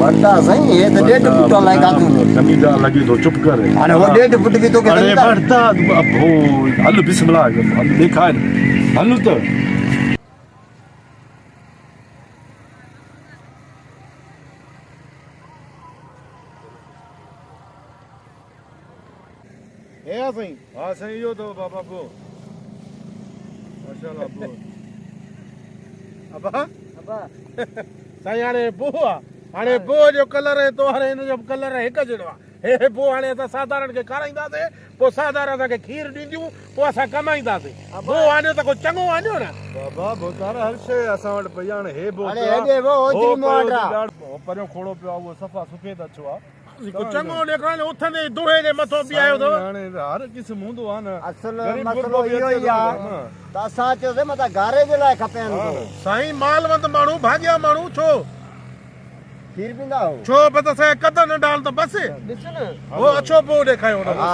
बढ़ता सही ये तो 1.5 फुट लगा दूं जमींदार लगी तो चुप कर अरे वो 1.5 फुट की तो अरे कहता बढ़ता अबो हल बिस्मिल्लाह हल देखा हल तो ए सही हां सही यो तो बाबा बो माशाल्लाह बो अबा अबा सही हाणे बो हाणे बो जो कलर है तो हाणे इन जो कलर हिक जहिड़ो आहे हे बो हाणे असां साधारण खे खाराईंदासीं पोइ साधारण असांखे खीर ॾींदियूं पोइ असां कमाईंदासीं बो आनियो त को चङो आनियो न बाबा बोतार हर शे असां वटि पई हाणे हे बो अरे हेॾे वो ओजरी मोहरा परियों खोड़ो पियो आहे उहो सफ़ा सफ़ेद अछो आहे को चङो ॾेखारियो उथंदे ई दुहे जे मथां बीहायो अथव हाणे हर क़िस्म हूंदो आहे न असल गरीब मसलो गुरबो बि इहो ई अचे आहे थो। त असां चयोसीं मथां गारे जे लाइ खपेनि थो साईं मालवंत माण्हू भाॻिया माण्हू छो खीर पींदा हो छो बस असांखे कद न डाल त बसि ॾिस न हो अछो बो ॾेखारियो हुन हा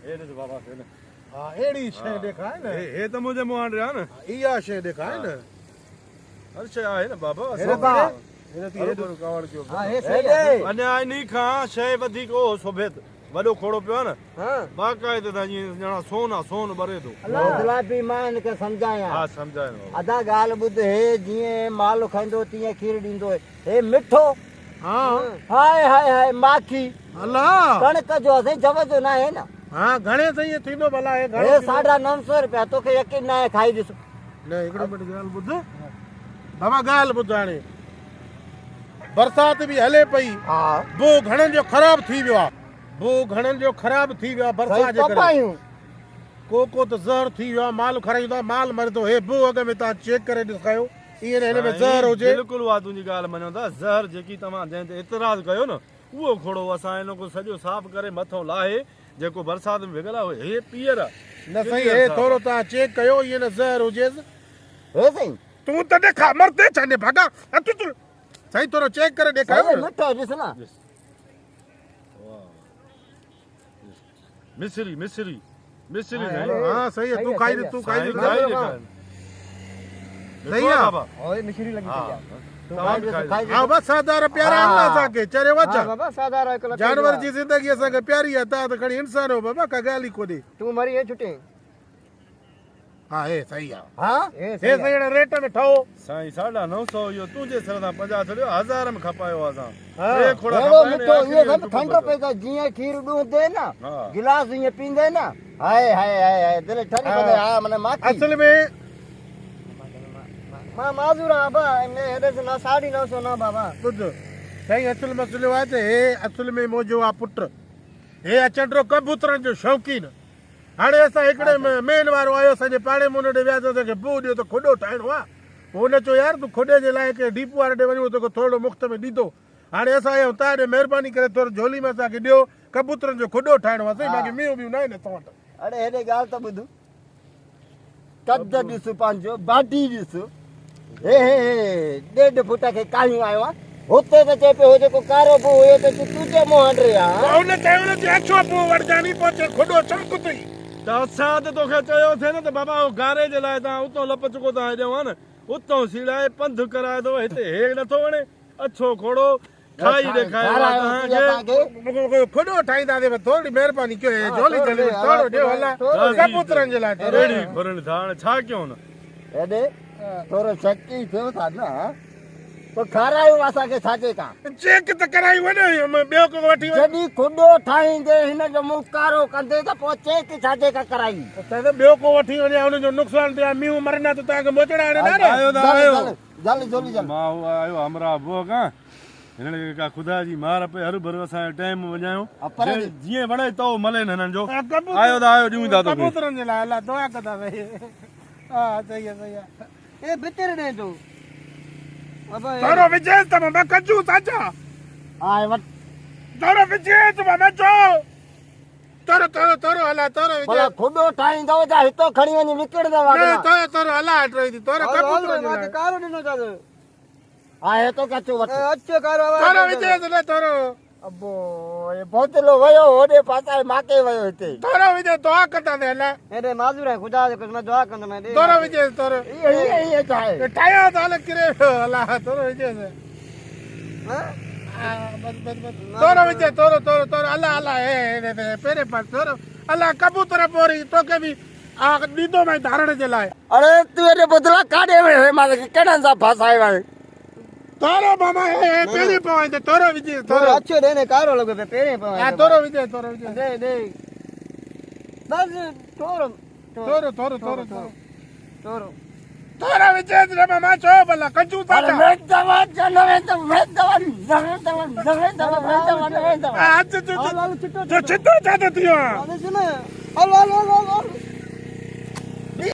हे ॾिस बाबा हे न हा अहिड़ी शइ ॾेखारे न हे त मुंहिंजे मुंहुं हाणे आहे न इहा शइ ॾेखारे न हर शइ आहे न बाबा हेॾे बा कावड़ कयो हा हे सही आहे अञा इन खां शइ वधीक हो सुभेत वॾो खोड़ो पियो आहे न हा बाक़ाइदे त जीअं ॼणा सोन आहे सोन भरे थो अल्लाह दिलापी मां हिनखे सम्झायां हा सम्झाए न अदा ॻाल्हि ॿुध हे जीअं माल खाईंदो तीअं खीर ॾींदो हे मिठो हा हाय हाय हाय माखी अल्लाह कणिक जो असां जव जो न आहे न हा घणे ताईं थींदो भला हे हे घणो 950 रुपया तोखे यकीन न आहे खाई ॾिस न हिकिड़ो मिंट ॻाल्हि ॿुध बाबा ॻाल्हि ॿुध हाणे बरसाति बि हले पई हा बो घणनि जो ख़राब थी वियो आहे बो घणनि जो ख़राब थी वियो आहे बरसाति जे करे कपायूं को त ज़हर थी वियो आहे माल खाराईंदो आहे माल मरे थो हे बो अॻ में तव्हां चेक करे ॾेखारियो ईअं हिन में ज़हर हुजे बिल्कुलु उहा तुंहिंजी ॻाल्हि मञो था ज़हर जेकी तव्हां जंहिं ते इतराज़ कयो न उहो खोड़ो असां हिन को सॼो साफ़ करे मथां लाहे जेको बरसाति में विगल आहे हे पीअर आहे न साईं हे थोरो तव्हां चेक कयो ईअं न ज़हर हुजेसि हे साईं तूं त ॾेखार मरते छाने भागा तूं साईं थोरो चेक करे ॾेखारियो न मिठो ॾिस न मिस्री मिस्री मिस्री हाँ सही है तू खाई दे तू खाई दे सही है बाबा ओए मिश्री लगी हाँ तू खाई दे खाई दे हाँ बस साधारण प्यारा अल्लाह असांखे चरे हा वचा बाबा साधारण हिकु लख जानवर जी ज़िंदगी असांखे प्यारी आहे तव्हां त खणी इंसान हो बाबा का ॻाल्हि ई कोन्हे तू मरी है छुटे हा हे सही आहे हाँ हे सही अहिड़े रेट में ठहो साईं 950 इहो तुंहिंजे सर सां 50 छॾियो 1000 में खपायो असां हाँ। टे खोड़ा एड़ो खपाइनि, मिठो आखिरी इहो में सब टुकु ठंडो बचो। पैदा जीअं खीर ॾूंदे न हाँ। गिलास ईअं पींदे न हाय हाय हाय हाय दिल ठंडी हाँ। पए हा मने माखी असल में मां माज़ूर आहियां बा इन हेॾे से ना 950 ना बाबा ॿुध साईं असल मसइलो आहे त हे असल में मुंहिंजो आहे पुटु हे अचंडो कबूतरनि जो शौक़ीन हाणे असां हिकिड़े मेन वारो आयो असांजे पाड़े में हुन ॾे वियासीं असांखे बू ॾियो त खोॾो ठाहिणो आहे पोइ हुन चयो यार तूं खोॾे जे लाइ के डीपू वारे ॾे वञूं तोखे थोरो मुफ़्त में ॾींदो हाणे असां आहियूं तव्हां ॾे महिरबानी करे थोरो झोली में असांखे ॾियो कबूतरनि जो खोॾो ठाहिणो आहे साईं बाक़ी मींहं बि न आहिनि असां वटि अरे हेॾे ॻाल्हि त ॿुध कद ॾिस पंहिंजो बाडी ॾिस हे हे हे 1.5 फुट खे कायूं आयो आहे हुते त चए पियो जेको कारो बो हुयो त तूं तुंहिंजे मुंहुं हंडरे आहे हुन चयो न कि अछो पोइ वठजानी पहुचे खोॾो चमकतई त असां त तोखे चयो थे न त बाबा उहो गारे जे लाइ तव्हां उतां लप चुको था ॾियो हा न उतां सीड़ाए पंधु कराए थो हिते हे नथो वणे अछो खोड़ो खाई ॾेखारियो तव्हांखे खोॾो ठाहींदासीं पर थोरी महिरबानी कयो हे झोली झोली में थोरो ॾियो हला कबूतरनि जे लाइ रेड़ी घुरनि था हाणे छा कयूं न हेॾे थोरो शकी थियो था न तो खारायूं असांखे छाजे का चेक त कराई वञो ॿियो को वठी वञो जॾहिं खुॾो ठाहींदे हिन जो मुंहुं कारो कंदे त पोइ चेक छाजे का कराई ॿियो को वठी वञे हुनजो नुक़सानु थिए मींहं मरंदा त तव्हांखे मोचड़ा हाणे न आयो त आयो जल्दी जल्दी जल्दी मां उहो आयो हमरा बुआ खां हिननि का ख़ुदा जी मार पे हर भर असांजो टाइम वञायो जीअं वणे तो मलेनि हिननि जो आयो त आयो ॾियूं था तोखे कबूतरनि जे लाइ अलाह दुआ कंदा भई हा सही आहे सही आहे ए भितर ॾे तूं बाबा थोरो विझेसि त मां कजू साचा हाय वट थोरो विझेसि मां छो तोरो तोरो तोरो हला तोरो भला विझेसि खुॾो ठाहींदो त हितो खणी वञी विकिणंदा न तोरो तोरो हला अटरी थी तोरो कबूतरनि जे लाइ कारो ॾिनो था हाय तो कचो वट अचो कारो तोरो विझेसि न तोरो अबो એ ભોતલો વયો હોડે પાછા માકે વયો હતી તોરો વિજય દુઆ કરતા દે એટલે એને માજુરા ખુદા દે કસ દુઆ કરને મે દે તોરો વિજય તોરો એ થાય એ ટાયા તો હાલે કરે અલ્લાહ તોરો વિજય છે હા તોરો વિજય તોરો અલ્લાહ અલ્લાહ એ પેરે પાસ તોરો અલ્લાહ કબૂતર પોરી તો કે બી આ દીદો માં ધારણ જે લાય અરે તું એને બદલા કાઢે હે મારે કેડા સા ફસાય તોરો મામા એ પેલી પવાય છે તોરો વિજય તોરો તોરો અચ્છો દેને કારો લગે પે પેરે આ પવા તોરો વિજય દે દે બસ તોરો તોરો તોરો વિજય રે મામા છો ભલા કચું અરે તાતા મેં દવા જનવે તો મેં દવા આ ચિત્તો જાતો તિયો આવે છે ને હાલ હાલ હાલ હાલ